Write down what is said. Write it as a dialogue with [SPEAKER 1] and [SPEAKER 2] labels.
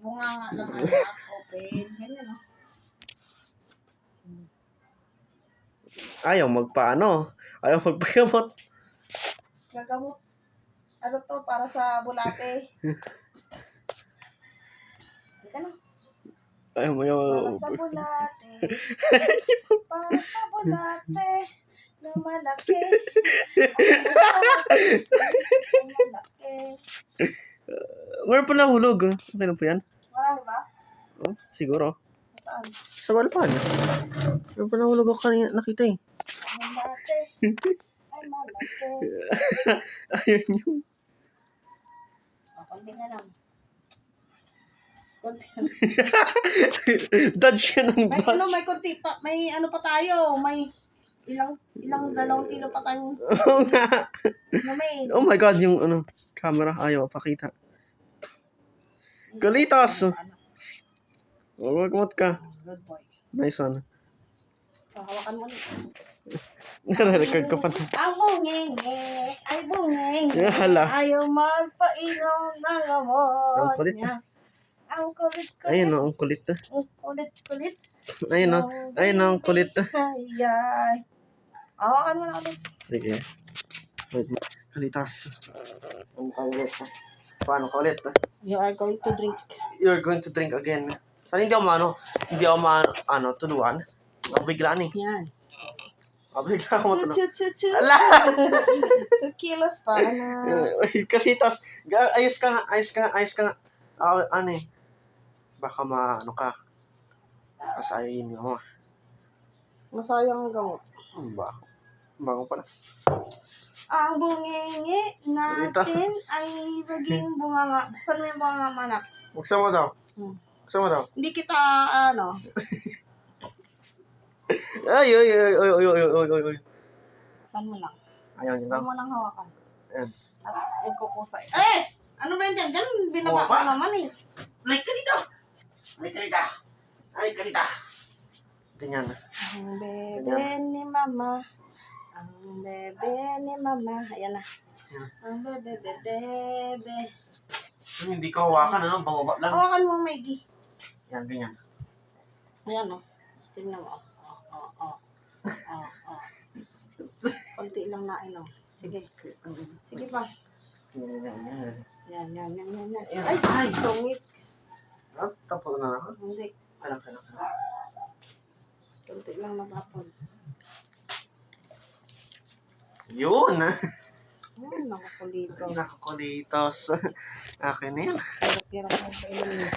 [SPEAKER 1] bunga nga lang anak, open. Ganyan, no?
[SPEAKER 2] Ayaw magpaano. Ayaw magpagamot.
[SPEAKER 1] Gagamot. Ano to, para sa bulate. Halika na.
[SPEAKER 2] Ayaw mo
[SPEAKER 1] Para sa bulate. Para sa bulate. Na malaki. Ang malaki.
[SPEAKER 2] Meron pa nahulog. Okay na po yan?
[SPEAKER 1] Marami ba?
[SPEAKER 2] Oh, siguro.
[SPEAKER 1] Saan?
[SPEAKER 2] Sa balpan. Meron pa nahulog ako kanina. Nakita eh.
[SPEAKER 1] Malaki. Ay, malaki.
[SPEAKER 2] Ayaw niyo.
[SPEAKER 1] Konti na lang. Konti na lang.
[SPEAKER 2] Dodge yan ng
[SPEAKER 1] May
[SPEAKER 2] dodge.
[SPEAKER 1] ano, may konti pa. May ano pa tayo. May ilang 2 kilo pa tayong
[SPEAKER 2] Oo nga.
[SPEAKER 1] namin.
[SPEAKER 2] Oh my God, yung camera. Ayaw pakita. Kalitas. Magmagmot ka.
[SPEAKER 1] Good boy.
[SPEAKER 2] Nice one.
[SPEAKER 1] Hawakan mo ulit.
[SPEAKER 2] Nare-record ko pa.
[SPEAKER 1] Ang bungingi ay bungingi.
[SPEAKER 2] Hala.
[SPEAKER 1] Ayaw magpainom ng gamot
[SPEAKER 2] Ang kulit.
[SPEAKER 1] niya. Ang kulit-kulit.
[SPEAKER 2] Ayun o, ang kulit.
[SPEAKER 1] Ang kulit-kulit.
[SPEAKER 2] Ayun o. Ayun o, ang kulit.
[SPEAKER 1] Ayan. Hawakan mo na ulit.
[SPEAKER 2] Sige. Wait. Kalitas. Ang kulit. Paano kulit?
[SPEAKER 1] You are going to drink.
[SPEAKER 2] You're going to drink again. Sana hindi ako tuluan. Ako bigla ni.
[SPEAKER 1] Yan.
[SPEAKER 2] Ako bigla ako matulog.
[SPEAKER 1] Chu.
[SPEAKER 2] Ala!
[SPEAKER 1] 2 kilos pa na.
[SPEAKER 2] Kalitas. Ayos ka nga. Ano eh. Baka ka. Kasayin mo.
[SPEAKER 1] Masayang ang gamot.
[SPEAKER 2] Bango pala.
[SPEAKER 1] Ang bungingi natin ay maging bunganga. Buksan mo yung bunganga, manak.
[SPEAKER 2] Buksan mo daw.
[SPEAKER 1] Hindi kita, ano.
[SPEAKER 2] Ay.
[SPEAKER 1] Buksan mo lang.
[SPEAKER 2] Ayaw niyo daw.
[SPEAKER 1] Huwag mo nang hawakan.
[SPEAKER 2] Ayan.
[SPEAKER 1] At huwag ko kusay. Eh! Ano ba yun dyan? Dyan, binaba ko naman eh.
[SPEAKER 2] Like ka dito. Ganyan.
[SPEAKER 1] Ang bebe ni mama. Ang bebe ni mama. Ayan na. Ang bebe.
[SPEAKER 2] Hindi ko hawakan, bababa lang.
[SPEAKER 1] Hawakan mo, Maggie.
[SPEAKER 2] Yan, ganyan.
[SPEAKER 1] Ayan o. Tingnan mo. Konti lang na o. Sige. Sige pa. Yan. Ay, tungit.
[SPEAKER 2] Tapos na ako.
[SPEAKER 1] Hindi.
[SPEAKER 2] Alam.
[SPEAKER 1] Konti lang natapon.
[SPEAKER 2] Yun.
[SPEAKER 1] Nakakulito.
[SPEAKER 2] Nakakulitos. Akin na yan.
[SPEAKER 1] Tira-tira ko sa ilong.